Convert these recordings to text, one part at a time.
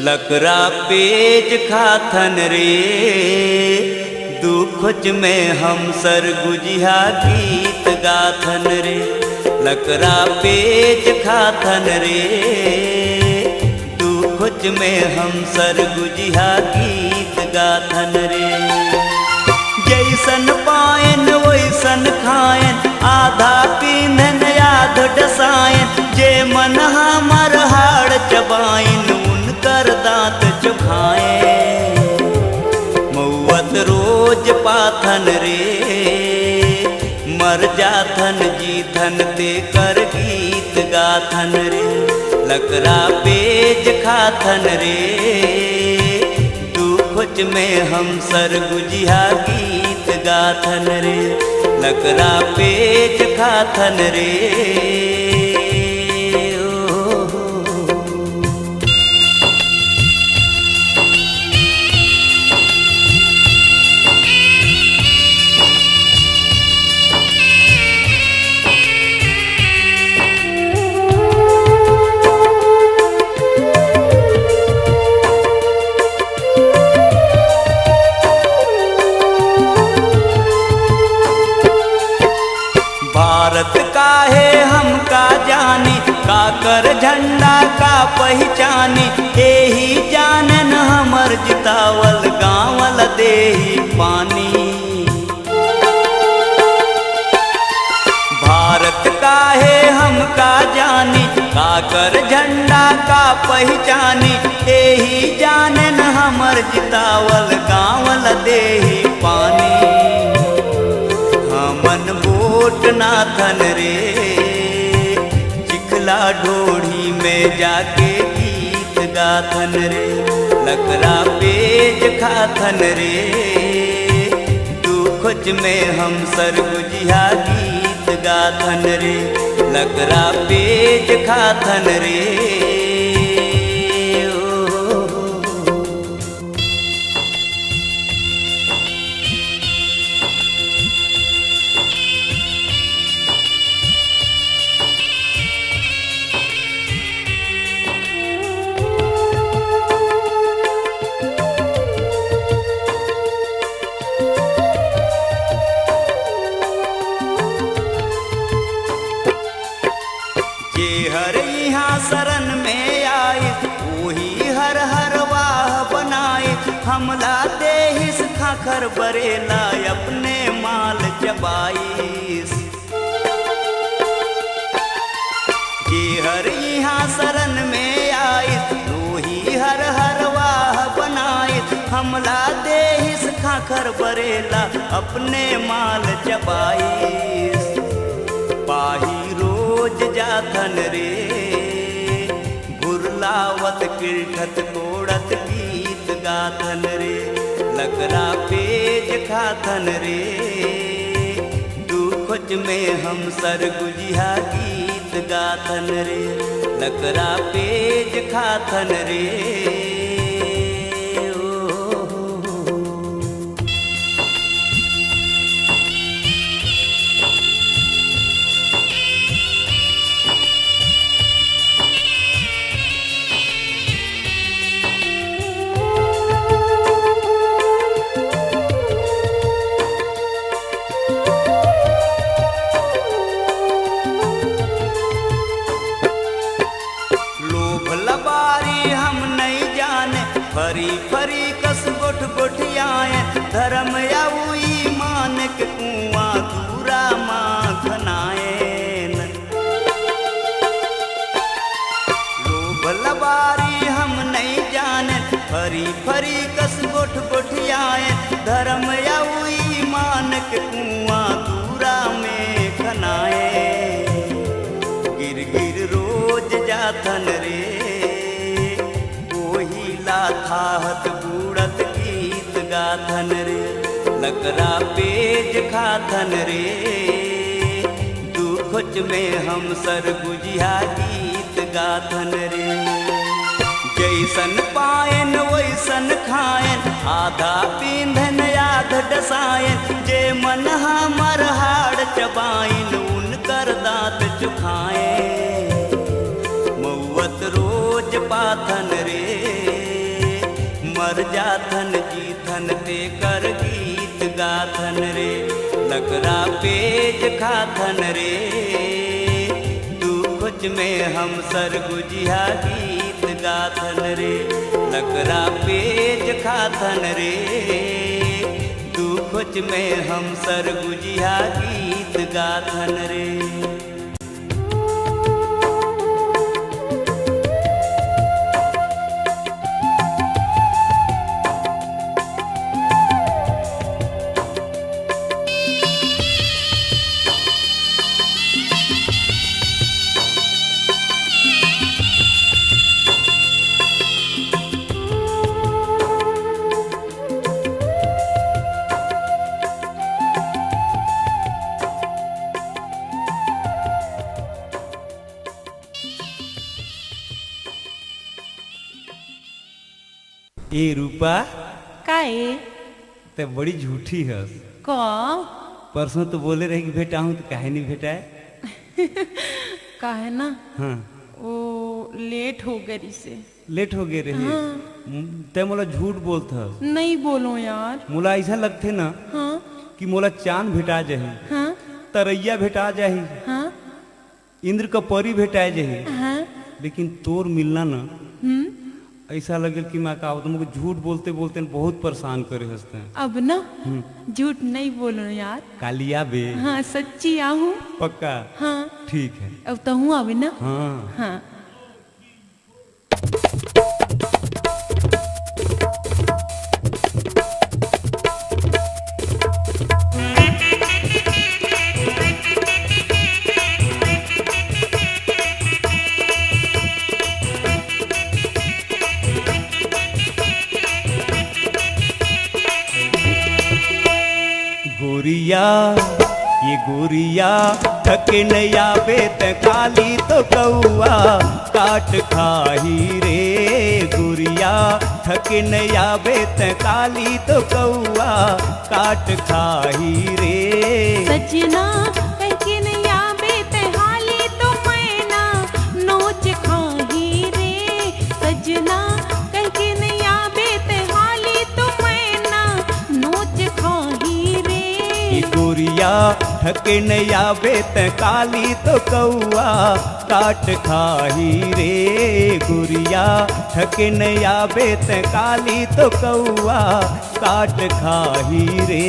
Lakra page खाथन रे दुखच में हम सरगुजिया गीत गाथन रे। लकरा पेज खाथन रे दुखच में हम सरगुजिया गीत गाथन रे। जैसन पायन वैसन खायन आधा पीनन आध डसायन जे मन हमर हाड़ चबाइन उनकर दांत चुखाए। मौत रोज पाथन रे मर जाथन जीथन ते कर गीत गाथन रे। लकरा पेज खाथन रे दुखच में हम सरगुजिया गीत गाथन रे। लकरा पेज खाथन रे। भारत का है हम का जानी काकर झंडा का पहचानी। एही जानन हमर जितावल गावल देही पानी। भारत का है हम का जानी काकर झंडा का पहचानी। एही जानन हमर जितावल गावल देही पानी। हमन वोट नाथन रे चिखला ढोढ़ी में जाके गीत गाथन रे। लकरा पेज खाथन रे दुखच में हम सरगुजिया गीत गाथन रे। लकरा पेज खाथन रे। हर यहाँ शरण में आए वही हर हर वाह बनाए। हमला देहिस खाखर बरेला अपने माल चबाईस। जे हर यहाँ शरण में आए वही हर हर वाह बनाए। हमला देहिस खाखर बरेला अपने माल चबाईस। पाही रोज जाथन रे भुरलावत किरखत कोड़त गीत गाथन रे। लकरा पेज खाथन रे दुखच में हम सरगुजिया गीत गाथन रे। लकरा पेज खाथन रे। फरी फरी कस गोठ गोठियाए धर्म आऊ ईमान के कुआं दूरा माँ घनाएन। लोभ लबारी हम नहीं जाने फरी फरी कस गोठ गोठियाए धर्म आऊ ईमान के कुआं दूरा में घनाए। गिर गिर रोज जाथन रे थाहत बूढ़त गीत गाथन रे। लकरा पेज खाथन रे दुखच में हम सरगुजिया गीत गाथन रे। जैसन पायन वैसन खायन आधा पींधन आध डसायन। जे मन हमर हाड़ चबाइन उनकर दांत चुखाए। मौत रोज पाथन रे मर जाथन जीथन ते कर गीत गाथन रे लकड़ा पेज खाथन रे दुख में हम सरगुजिया गीत गाथन रे लकड़ा पेज खाथन रे दुख में हम सरगुजिया गीत गाथन रे। ए रूपा काए ते बड़ी झूठी है। का परसों तो बोले रहे कि भेटा हूँ तो काहे नहीं भेटा है? काहे ना हाँ वो लेट हो गई से लेट हो गए रहे। ते मोला झूठ बोलता नहीं बोलो यार। मोला ऐसा लगते ना हाँ कि मोला चांद भेटा जाही हाँ तरैया भेटा जाही हाँ इंद्र का परी भेटा जाही हाँ लेकिन तोर मिलना ना ऐसा लगे कि मैं का तो मुझे झूठ बोलते बोलते बहुत परेशान करे हंसते हैं। अब ना झूठ नहीं बोलो यार। कालिया बे हाँ सच्ची आहूँ पक्का हाँ ठीक है अब तो हूँ अब ना हाँ हाँ गोरिया ये गोरिया थके नया बेत काली तो कौआ काट खाही रे गोरिया थके नया बेत काली तो कौआ काट खाही रे सजना कहके नया बेत हाली तो मैना नोच खाही रे सजना कहके नया बेत हाली तो मैना नोच खाही रे गोरिया थके नया बेत काली तो कौआ काट खाही रे गोरिया थके नया बेत काली तो कौआ काट खाही रे।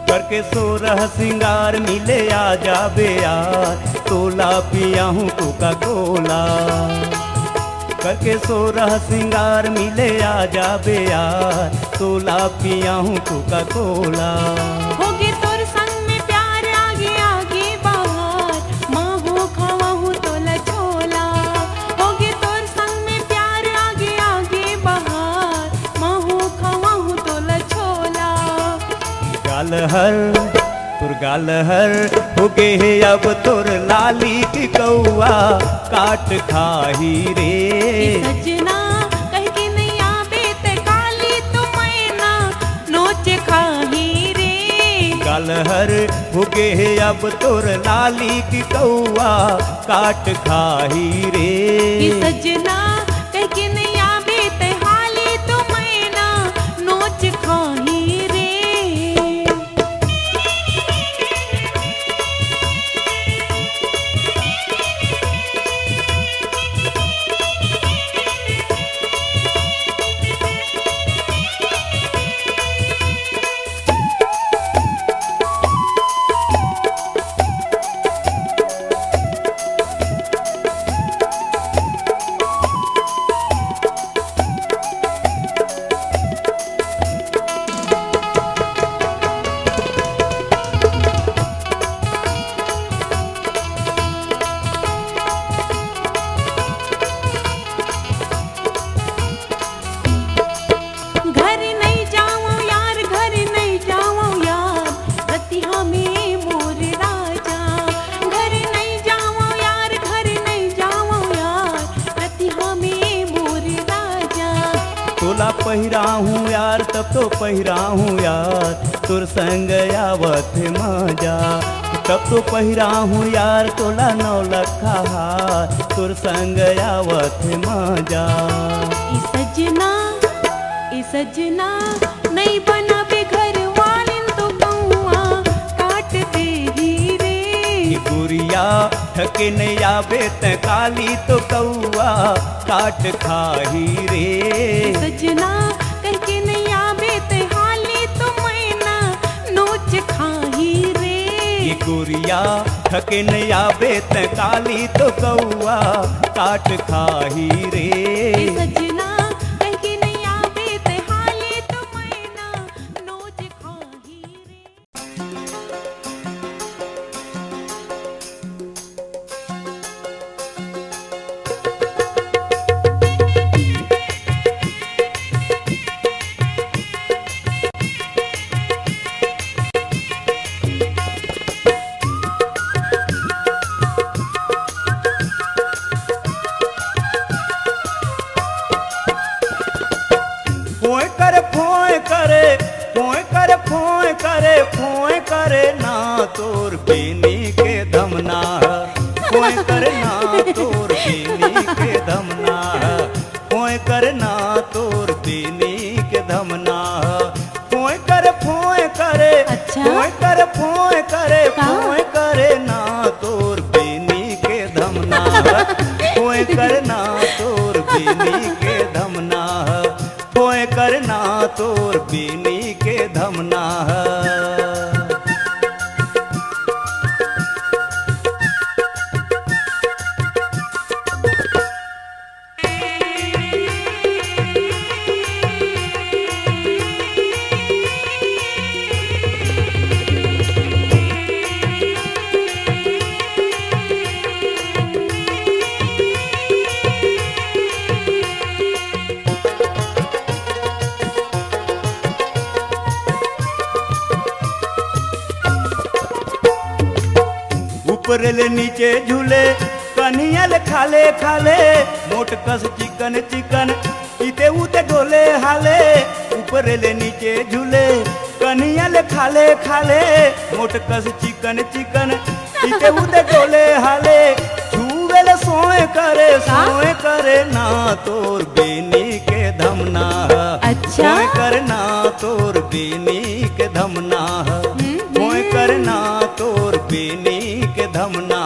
करके सोरह सिंगार मिले आ जाबे यार तोला पिया हूँ कोका कोला करके सोरह सिंगार मिले आ जाबे यार तोला पिया हूँ कोका कोला होगे तोर संग में प्यार आगे आगे बाहर माँ हो खावा हूँ तोला छोला होगे तोर संग में प्यार आगे आगे बाहर माँ हो खावा हूँ तोला छोला गाल हर तुर गाल हर हो गे है अब तुर लाली की कौआ काट खाही रे सजना कह के नैया बेत काली तो मैना नोच खाही रे गाल हर हो गे है अब तुर लाली की कौआ काट खाही रे सजना कह के नैया बेत हाली तो मैना नोच खाही रे। पहिरा हूँ यार, तब तो पहिरा हूँ यार, तुर संग आवत मजा। तब तो पहिरा हूँ यार तोला 9 लखा हार, तुर संग आवत मजा। ई सजना नहीं बनाबे घर वालिन तो कौआ काट दे ही रे। गुरिया ठके नहीं आवे त काली तो कौआ काट खाही रे। सजना कह के नहीं आबे ते हाली तो मैना नोच खाही रे। ये गुरिया ठके नहीं आवे त काली तो कौआ काट खाही रे। सजना कह के नहीं आबे ते हाली तो मैना नोच खाही रे। फोए करे फोए करे फोए करे फोए करे फोए करे ना तोर बेनी के धमना। फोए करे ना तोर बेनी के धमना। फोए करे ना तोर बेनी के धमना। फोए करे फोए करे अच्छा? फोए करे फोए करे का? फोए करे ना तोर बेनी के धमना। फोए करे ना तोर बेनी के धमना। फोए करना तोर बेनी के धमना। ऊपर ले नीचे झूले कन्हैया खाले खाले, मोट कस चिकन चिकन इते उते डोले हाले। ऊपर ले नीचे झूले कन्हैया खाले खाले, मोट कस चिकन चिकन इते उते डोले हाले। छुवेले सोए करे ना तोर बेनी के धमना। अच्छा? सोए करना तोर बेनी के धमना। सोए करना तोर बेनी के धमना।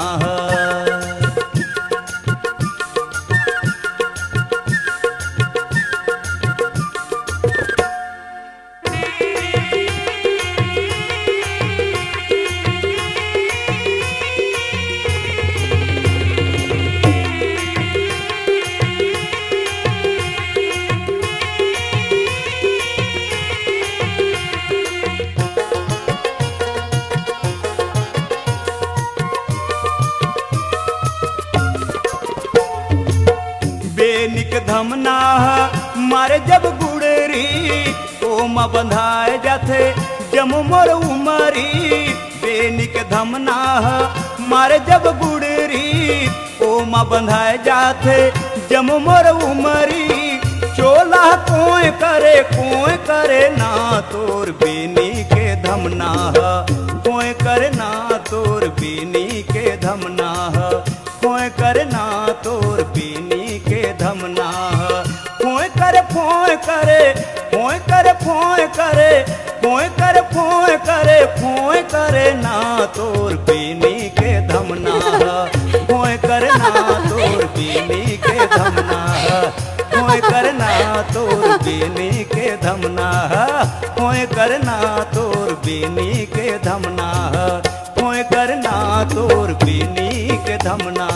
बेनिक धमना मारे जब गुड़री, ओमा बंधाए जाथे जम मोर उमरी। बेनिक धमना मारे जब गुड़री, ओमा बंधाए जाथे जम मोर उमरी। चोला कोय करे ना तोर बेनी के धमना। कोय करे ना तोर बेनी के धमना। कोय करे ना तोर बेनी के धमना। फोए करे फोए करे फोए करे फोए करे फोए करे फोए करे फोए करे ना तोर बेनी के धमना। फोए करे ना तोर बेनी के धमना। फोए करे ना तोर बेनी के धमना। फोए करे ना तोर बेनी के धमना। फोए करे ना तोर बेनी के धमना।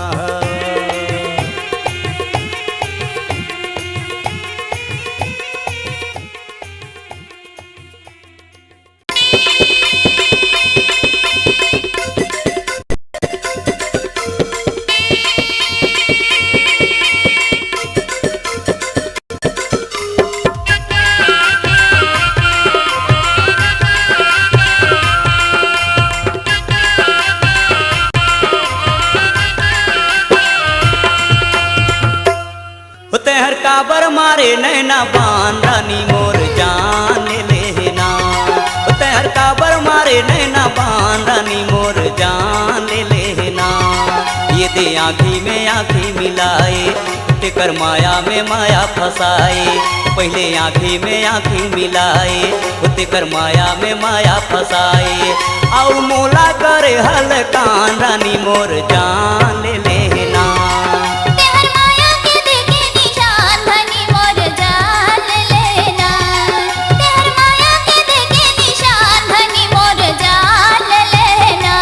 काबर मारे नैना बान रानी रानी मोर जान ले लेना। ये दे आँखी में आँखी मिलाए, तेकर माया में माया फसाए। पहले आँखी में आँखी मिलाए, तेकर माया में माया फसाए। आउ मोला करे हल कान रानी मोर जान ले लेना। तेहर माया के देखे निशान धनी मोर जान ले लेना। तेहर माया के देखे निशान धनी मोर जान ले लेना।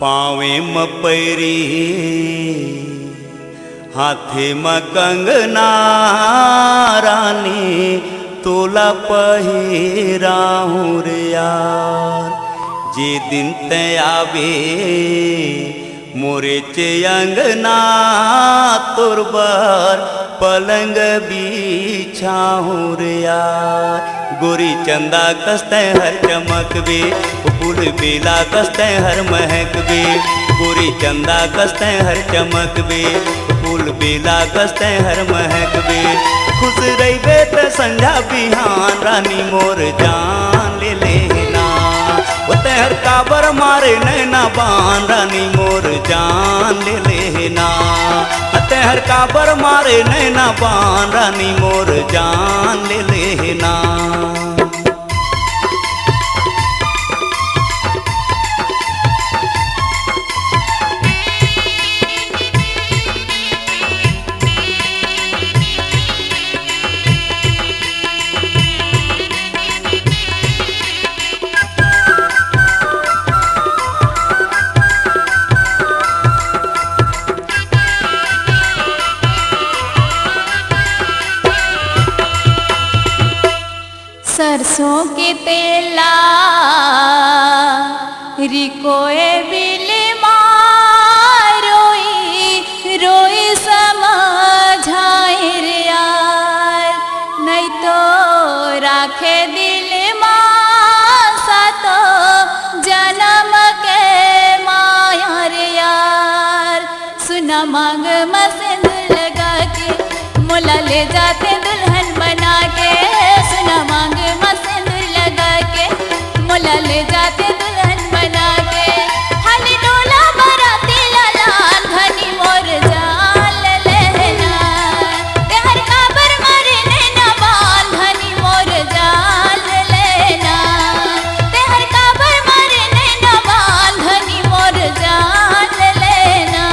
पावे म पैरी हाथे म कंगना रानी तोला पहिराहूँ रे यार। जे दिन ते आवे मोरे चे अंगना तोरबर पलंग बिछाहूँ रे यार। गोरी चंदा कसते हर चमकबे, फूल बेला कसते हर महकबे। गोरी चंदा कसते हर चमकबे, फूल बेला कसते हर महकबे। खुश रहिबे त संझा बिहान रानी मोर जान ले लेना। तेहर काबर मारे नैना बान रानी मोर जान ले लेना। तेहर काबर मारे नैना बान रानी मोर जान ले लेना। सरसों के तेला रिकोए बिल रोई रोई समझाए रे यार। नहीं तो राखे दिल सातो जन्म के माया रे यार। सुना मांग मसिंद लगा के मोला ले जाते दुल्हन बना के। सुना मांग मसिंद लगा के मोला ले जाते दुल्हन बना के। हनी डोला बराती लालान धनी मोर जान ले लेना। तेहर काबर मारे नैना बान धनी मोर जान ले लेना। तेहर काबर मारे नैना बान धनी मोर जान ले लेना।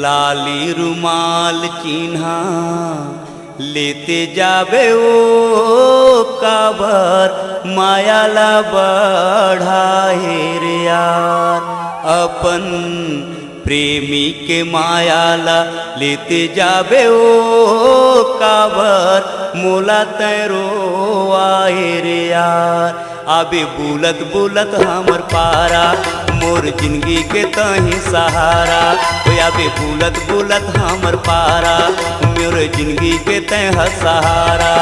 लाली रुमाल चिन्हा लेते जाबे ओ काबर मायाला बढ़ाए रे यार। अपन प्रेमी के मायाला लेते जाबे ओ काबर मोला तैरो आए रे यार। आबे बुलत बुलत हमर पारा मोर जिंदगी के तही सहारा। आबे बुलत बुलत हमर पारा मोर जिंदगी के तह सहारा।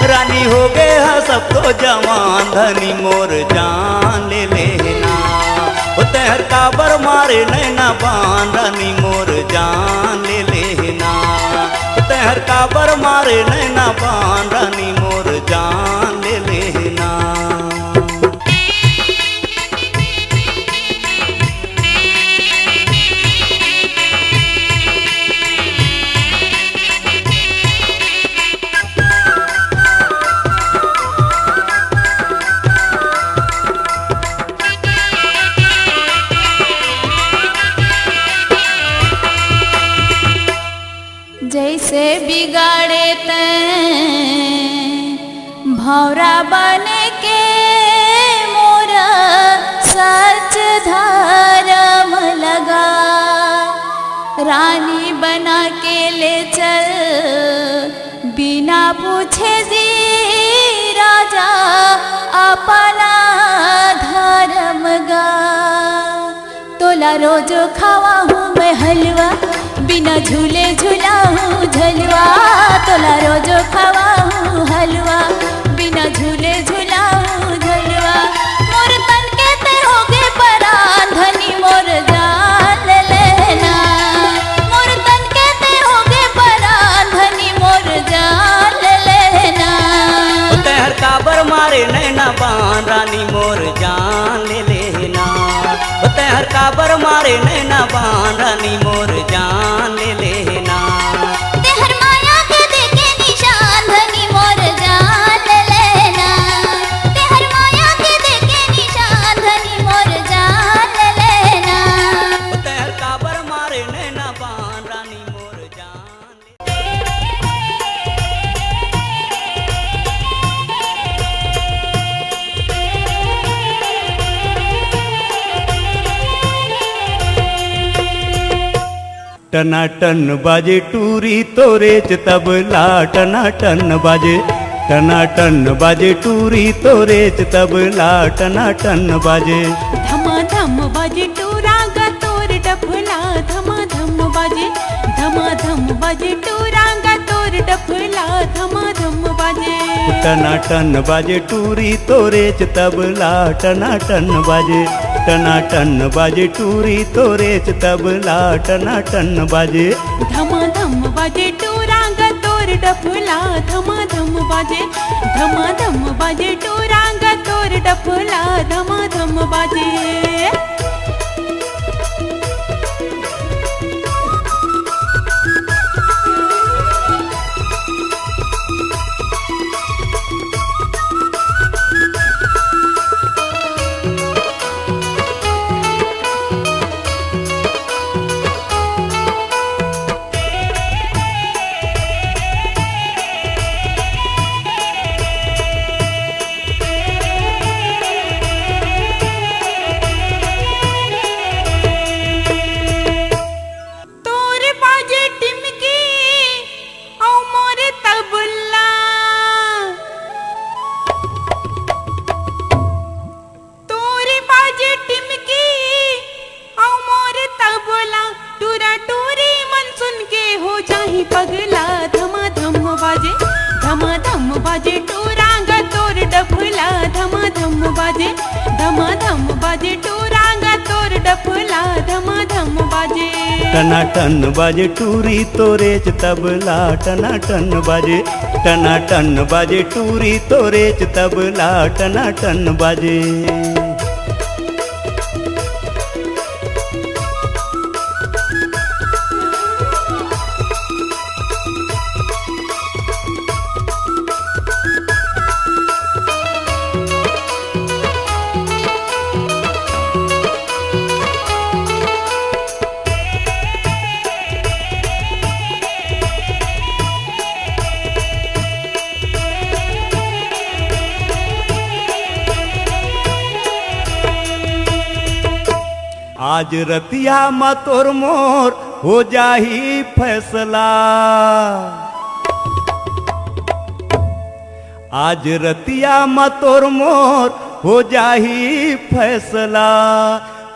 रानी हो गए है सब तो जवान धनी मोर जान ले लेना। तेहर काबर मारे नैना बान रानी मोर जान ले लेना। तेहर काबर मारे नैना बान रानी मोर जान ले लेना। जैसे से बिगाड़े तैं भौरा बन के मोरा सच धर्म लगा। रानी बना के ले चल बिना पूछे जी राजा अपना धर्म गा। तोला रोज खावा हूँ मैं हलवा बिना झूले झूला हूँ झलवा। तोला रोज खावा हूँ हलवा बिना झूले झूला हूँ झलवा। मोर तन के ते होगे परान धनी मोर जान लेना। मोर तन के ते होगे परान धनी मोर जान लेना। तहर काबर मारे नैना बान रानी मोर जान ले लेना। तहर काबर मारे नैना बान रानी मोर जान ले लेना। तेहर माया के देखे निशान धनी मोर जान ले लेना। तेहर माया के देखे निशान धनी मोर जान ले लेना। तहर काबर मारे नैना बान रानी मोर जान ले। टनाटन बाजे टूरी तोरे च तबला टनाटन बाजे। टनाटन बाजे टूरी तोरे च तबला टनाटन बाजे। धमाधम बाजे टूरांगा तोर डफला धमाधम बाजे। धमाधम बाजे टूरांगा तोर डफला धमाधम बाजे। टनाटन बाजे टूरी तोरे च तबला टनाटन बाजे। टनाटन बाजे टूरी तोरे च तबला टनाटन बाजे। धमाधम बाजे टूरांगा तोर डफला धमाधम बाजे। धमाधम बाजे टूरांगा तोर डफला धमाधम बाजे। पगला धमाधम बाजे। धमाधम बाजे टूरांगा तोर डफला धमाधम बाजे। धमाधम बाजे टूरांगा तोर डफला धमाधम बाजे। टनाटन बाजे टूरी तोरे च तबला टनाटन बाजे। टनाटन बाजे टूरी तोरे च तबला टनाटन बाजे। आज रतिया मा तोर मोर हो जाही फैसला। आज रतिया मा तोर मोर हो जाही फैसला।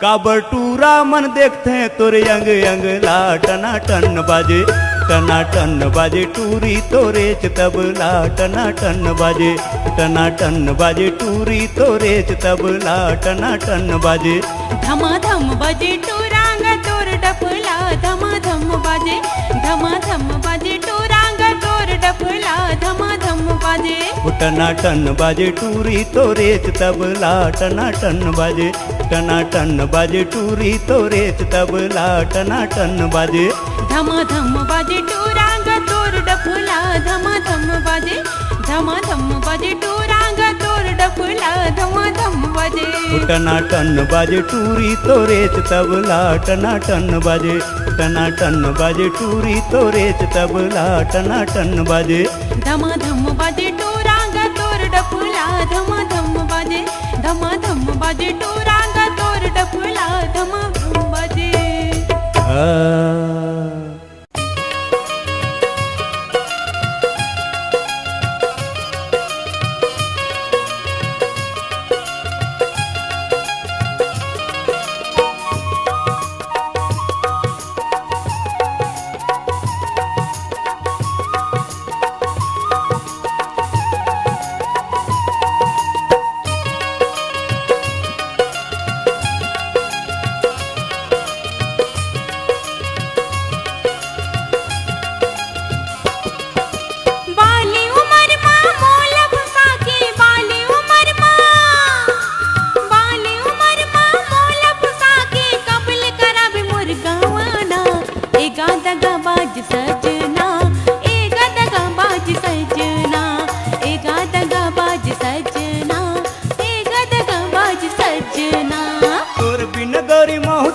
काबर टूरा मन देखते तोरे अंग अंग ला टनाटन बाजे। टनाटन बाजे टूरी तोरे च तबला टनाटन बाजे। टनाटन बाजे टूरी तोरे च तबला टनाटन बाजे। धमाधम बाजे टूरांगा तोर डफला धमाधम बाजे। धमाधम बाजे टूरांगा तोर डफला धमाधम बाजे। टनाटन बाजे टूरी तोरे च तबला टनाटन बाजे। टनाटन बाजे टूरी तोरे च तबला टनाटन बाजे। धमाधम बाजे टूरांगा तोर डफला धमाधम बाजे। धमाधम बाजे टूरांगा तोर डफला डफला धमाधम बजे। टनाटन बाजे टूरी तोरेच तबला टनाटन बाजे, टनाटन बाजे टूरी तोरेच तबला टनाटन बाजे। धमाधम बजे टोरांगा तोर डफला धमाधम बजे, धमाधम बजे टोरांगा तोर डफला धमाधम बजे।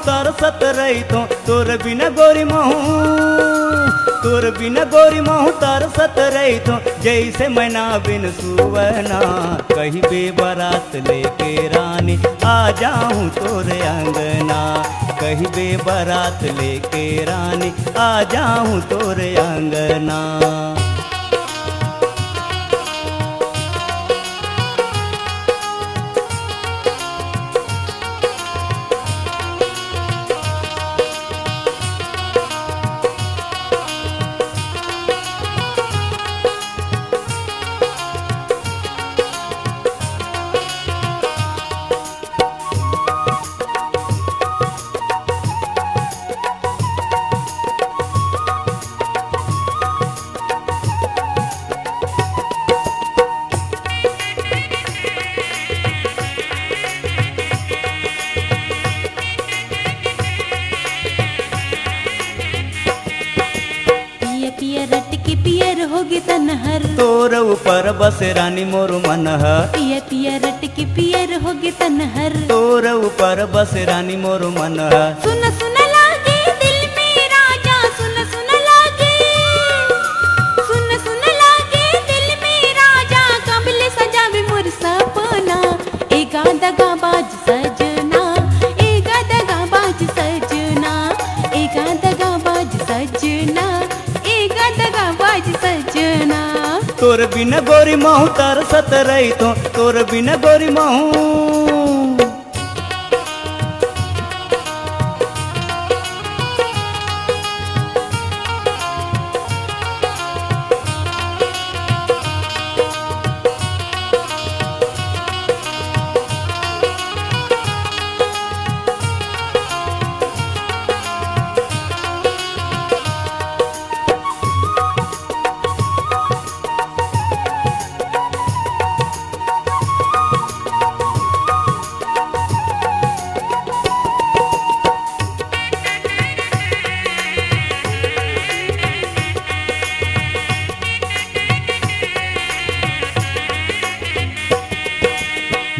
तरसत रही तो तोर बिना गोरी महू, तोर बिना गोरी महू तरसत रही तो जैसे मैना बिन सुवना। कहीं बेबरात लेके रानी आ जाऊं तोरे अंगना, कहीं बेबरात लेके रानी आ जाऊं तोरे अंगना। तनहर तोर ऊपर बस रानी मोर मनह, पिया पिया रट के पियर होगे तनहर। तोर ऊपर बस रानी मोर मनह। सुन सुन लागे दिल में राजा, सुन सुन लागे, सुन सुन लागे दिल में राजा। कबल सजावे मोर सपना ए गादा गाबाज सजना, ए गादा गाबाज सजना, ए गादा गाबाज सजना, ए गादा गाबाज सजना। तोर बिना गोरी महू तरसत रही तो तोर बिना गोरी महू।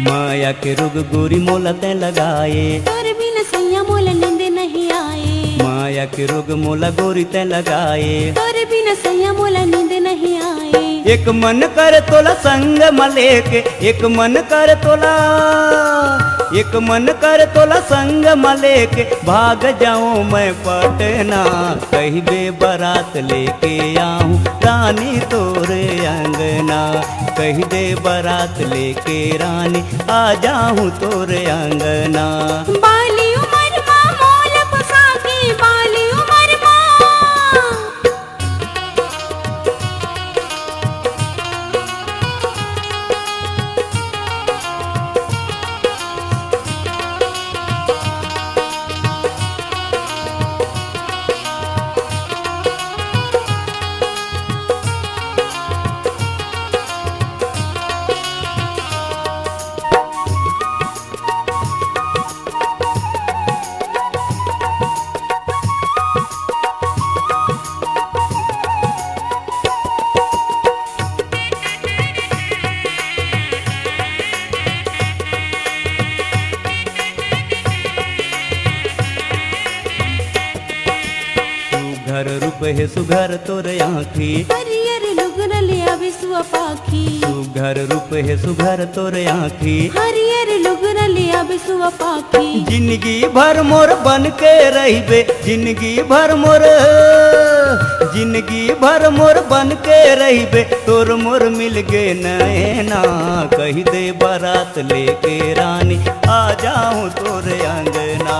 माया के रुग गोरी मोला ते लगाए, तोर बिन सैया मोला नींद नहीं आए। माया के रुग मोला गोरी ते लगाए, तोर बिन सैया मोला नींद नहीं आए। एक मन कर तोला संग मलेके, एक मन कर तोला, एक मन कर तोला संग मलेके भाग जाऊं मैं पटना। कहीं बेबरात लेके आऊं रानी तोरे अंगना, कहीं दे बारात लेके रानी आ जाऊं तोरे अंगना। बाली उमर माँ मोल पुसाकी, बाली उमर माँ। सुघर रूप है सुघर तोर आँखी, हरियर लुगन ले आवे सुआ पाखी, सुघर रूप है सुघर तोर आँखी, हरियर लुगन ले आवे सुआ पाखी। जिंदगी भर मोर बन के रहिबे, जिंदगी भर मोर, जिंदगी भर मोर बन के रहिबे, तोर मोर मिल गे नैना। कही दे बारात लेके रानी आ जाऊं तोर अंगना,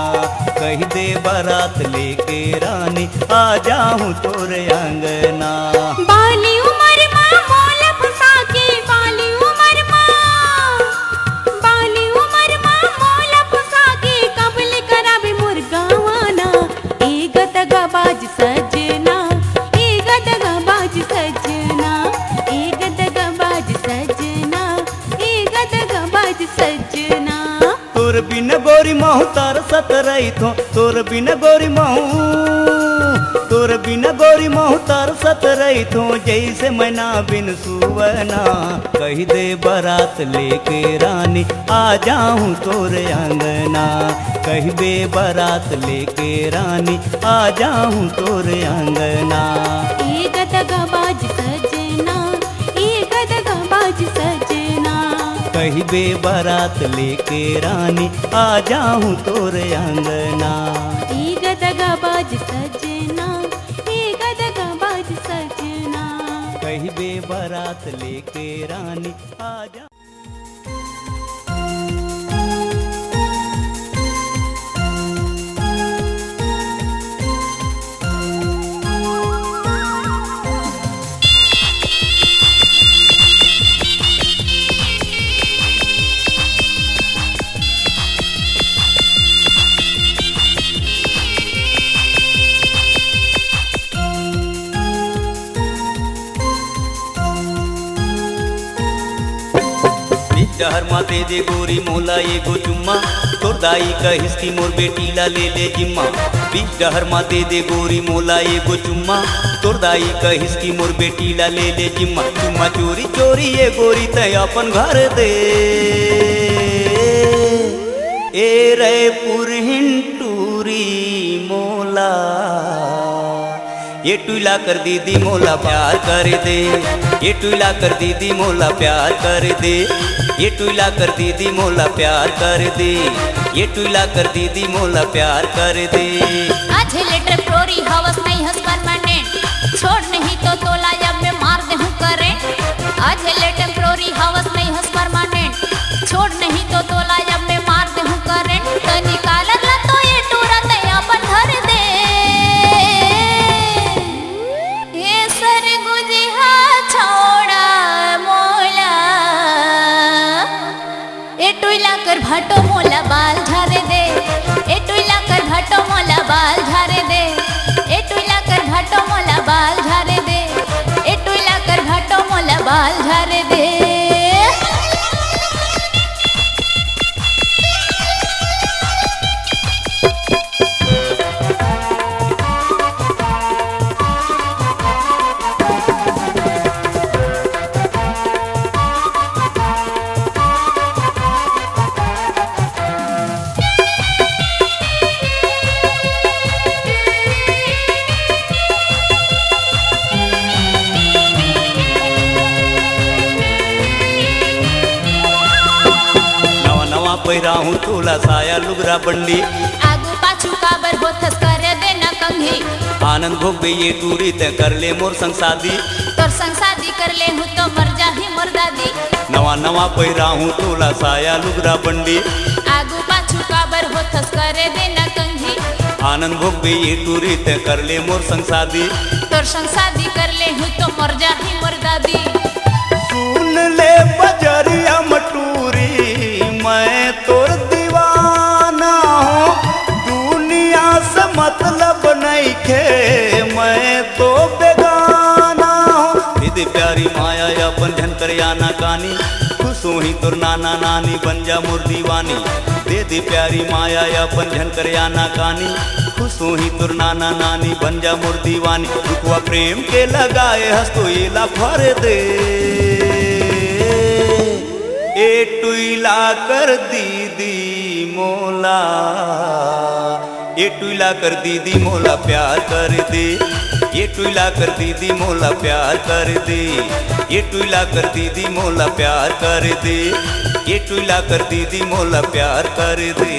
कही दे बारात लेके रानी आ जाऊं तोर अंगना। बाली उमर माँ मोल फुसा के, बाली उमर माँ, बाली उमर माँ मोल फुसा के, कबल करावे मोर गावाना। ए गदगबाज सजना, ए गदगबाज सजना, ए गदगबाज सजना, ए गदगबाज सजना। तोर बिन गोरी महू तरसत रही थो, तोर बिन गोरी महू, तोर बिन गोरी महू तरसत रही थो, जैसे मैना बिन सुवना। कही दे बारात लेके रानी आ जाऊं तोर अंगना, कही दे बारात लेके रानी आ जाऊं तोर अंगना। ए गदगबाज सजना, ए गदगबाज सजना, कही बे बारात लेके रानी आ जाऊं तोर अंगना। ए गदगबाज सजना, ए गदगबाज सजना। कही बे बारात लेके रानी आ जा। डहर मा दे दे गोरी मोला एगो चुम्मा, तोर दाई कहिस की मोर बेटी ला ले ले जिम्मा। बीच डहर मा दे दे गोरी मोला एगो चुम्मा, तोर दाई कहिस की मोर बेटी ला ले ले जिम्मा। चुम्मा चोरी चोरी ये गोरी तय अपन घर दे, ए रे पुरहिन टूरी मोला। ये टुला कर दीदी मोला प्यार कर दे, ये टुला कर दीदी मोला प्यार कर दे, ये टुला कर दीदी मोला प्यार कर दे, ये टुला कर दीदी मोला प्यार कर दे। आज लेटर प्रोरी हवस नहीं हस परमानेंट, छोड़ नहीं तो तोला जब मैं मार दे हूँ करेंट। आज लेटर प्रोरी हवस नहीं हस परमानेंट, छोड़ नहीं तो तोला जब मैं मार दे हूँ करेंट। तो निकाल ला तो ये टूरा ते अपन धर दे, ये सर गुजिहा छोड़ा मोला। ए टुला कर भाटो मोला बाल झारे दे, ए टुला कर भाटो मोला बाल झारे दे, ए टुला कर भाटो मोला बाल झारे दे, ए टुला कर भाटो मोला बाल झारे दे। पहिरा हूँ तोला साया लुगरा बंडी, आगू पाछू काबर होथस करे देना कंघी। आनंद भोग ये टूरी ते कर ले मोर संग शादी, तोर संग शादी कर ले हूँ तो मर जाही मोर दादी। नवा नवा पहिरा हूँ तोला साया लुगरा बंडी, आगू पाछू काबर होथस करे देना कंघी। आनंद भोग ये टूरी ते कर ले मोर संग शादी, तोर संग शादी कर ले हूँ तो मर जाही मोर दादी। सुन ले बजरिया मटूरी मैं तोर दीवाना हूँ, दुनिया से मतलब नहीं खे मैं तो बेगाना हूँ। दीदी प्यारी माया अपन झन कर आना कानी, खुश ही तोर नाना नानी बन जा मोर दीवानी। दीदी प्यारी माया अपन झन कर आना कानी, खुश ही तोर नाना नानी बन जा मोर दीवानी। दुखवा प्रेम के लगाए हंस तो एला भर दे, ए टुला कर दीदी मोला, ये टुला कर दीदी मोला प्यार कर दे, ये टुला कर दीदी मोला प्यार कर दे, ये टुला कर दीदी मोला प्यार कर दे, ये टुला कर दीदी मोला प्यार कर दे।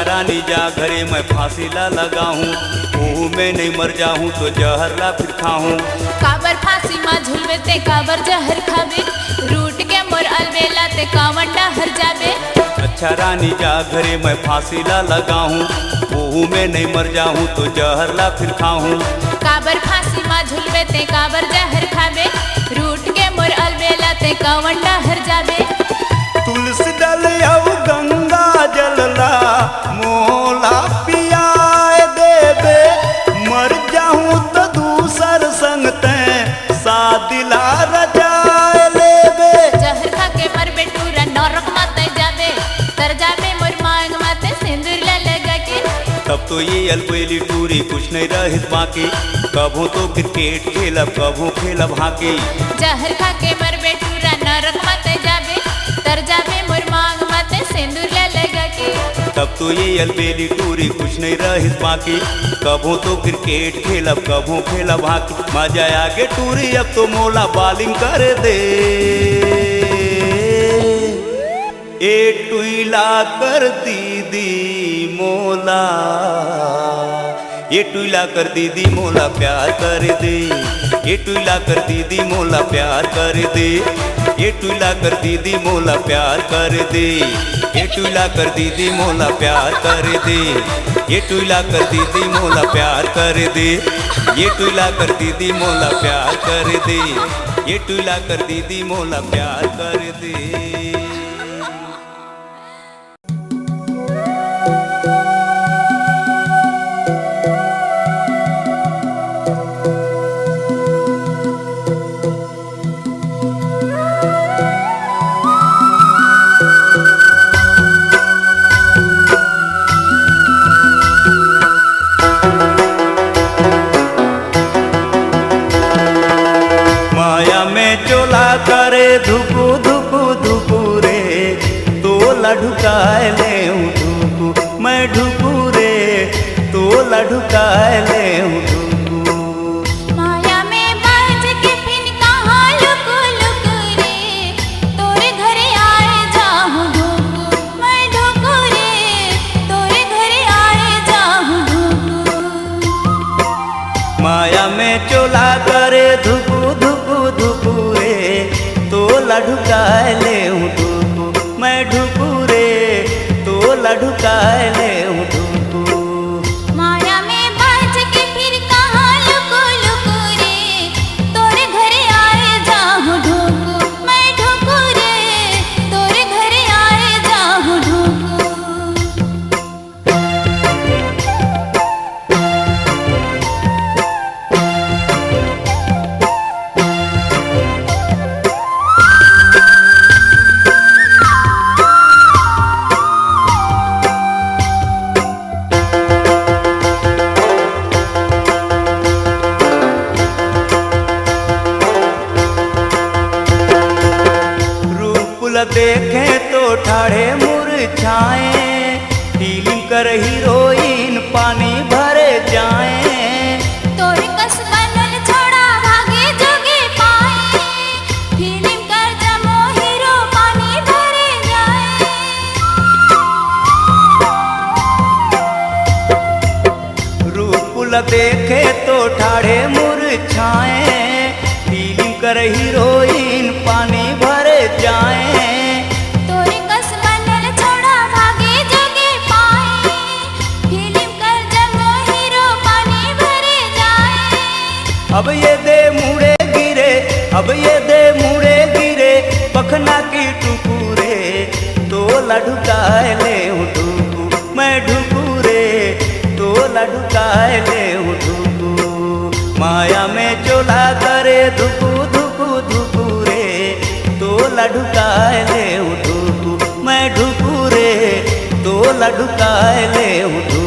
रानी जा घरे मैं फांसी ला लगाऊं, ओहू में नहीं मर जाऊं तो जहर ला फिर खाऊं। काबर फांसी माँ झुलवे ते काबर जहर खाबे, रूट के मोर अलबेला ते कावन डहर जाबे। अच्छा रानी जा घरे मैं फांसी ला लगाऊं, ओहू में नहीं मर जाऊं तो जहर ला फिर खाऊं। काबर फांसी माँ झुलवे ते काबर जहर खाबे, रूट के मोर अलबेला ते कावन डहर जाबे। तुलसी दल यऊ गंगा जलला मोला पियाए देबे, मर जाऊं तो दूसर संग ते सादिला रजाए लेबे। जहर खा के मर बेटूरा नरक माते जाबे, तर जाबे मोर मांग माते सिंदूर ला लगा के। तब तो ये अलबेली टूरी कुछ नहीं रहित बाकी, कभू तो क्रिकेट खेलब कभू खेलब हॉकी। जहर खा के मर बेटूरा नरक माते जाबे, तर जाबे मोर मांग माते सिंदूर ला लगा के। तब तो ये अलबेली टूरी कुछ नहीं रहित बाकी, कभू तो क्रिकेट खेलब कभू खेलब हॉकी। मजा आगे टूरी अब तो मोला बॉलिंग कर दे, ए टुला कर दीदी मोला, ये टुला कर दीदी मोला प्यार कर दे, ये टुला कर दीदी मोला प्यार कर दे, ये टुला कर दीदी मोला प्यार कर दे, ये टुला कर दीदी मोला प्यार कर दे, ये टुला कर दीदी मोला प्यार कर दे, ये टुला कर दीदी मोला प्यार कर दे, ये टुला कर दीदी मोला प्यार कर दे। करे धुकु धुकु धुकु रे तोला ढुकाए ले धुकु, मैं ढुकु रे तोला ढुकाए ले धुकु। माया में बाज के फिर कहाँ लुक लुक रे, तोरे घरे आए जाऊं ढुकु, मैं ढुकु रे तोरे घरे आए जाऊं ढुकु। माया में चोला करे धुकु धुकु धुकु रे तोला ढुकाए ले धुकु, मैं ढुकु रे तोला ढुकाए ले धुकु। माया में बाज के फिर कहाँ लुक लुक रे, तोरे घरे आए जाऊं ढुकु, मैं ढुकु रे तोरे घरे आए जाऊं ढुकु। देखे तो ठाड़े मुरझाए, फीलिंग कर हीरोइन पानी भरे जाए। तोरे कस बनल छोड़ा भागे जोगे पाए, फीलिंग कर जमो हीरो पानी भरे जाए। रूपुल देखे तो ठाड़े मुरझाए, फीलिंग कर हीरोइन पानी भरे जाए। तोरे कस बनल छोड़ा भागे जोगे पाए, फीलिंग कर जमो हीरो पानी भरे जाए। अब ये दे मुड़े गिरे, अब ये दे मुड़े गिरे, पखना की टुकुरे तोला ढुका लढुकाए ले धुकू माया में चोला करे धुकू धुकू धुकू रे तो लढुकाए ले धुकू मैं ढुकू रे तो लढुकाए ले धुकू।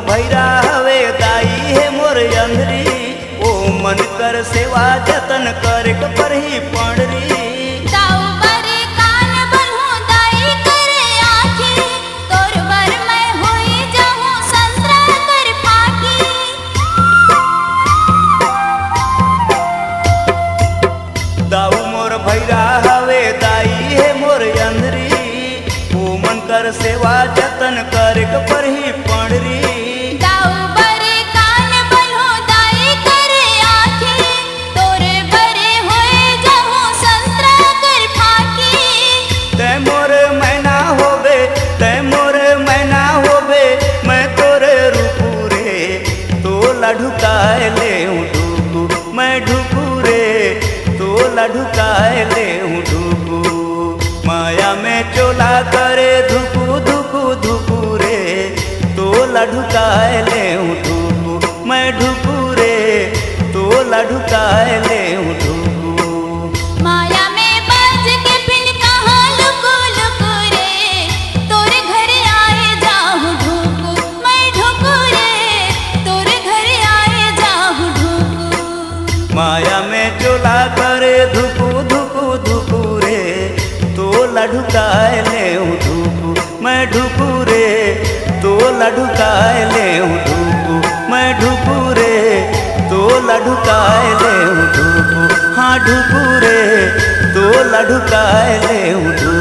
भैरा हवे दाई है मोर अंधरी ओ मन कर सेवा जतन कर पर ही पंडरी ताऊ बरे कान बनहु दाई करे आँखी तोर बर मैं होई जाऊं संतरा कर फाकी। दाऊ मोर भैरा हवे दाई है मोर अंधरी ओ मन कर सेवा जतन कर पर ही पंडरी लढुकाए ले धुकू मैं ढुकू रे तो लढुकाए ले धुकू माया में चोला करे धुकू धुकू धुकू रे तो लढुकाए ले धुकू मैं ढुकू रे तो लढुकाए ले धुकू। माया में बाज के फिर कहाँ लुकू लुकू रे तोरे घर आए जाऊं ढुकू मैं ढुकू रे तोरे घर आए जाऊं ढुकू। माया में चोला करे धुकू धुकू धुकू रे तो लढुकाए ले धुकू मैं ढुकू रे तो लढुकाए ले धुकू मैं ढुकू रे तो लढुकाए ले धुकू हाँ ढुकू रे तो लढुकाए ले धुकू।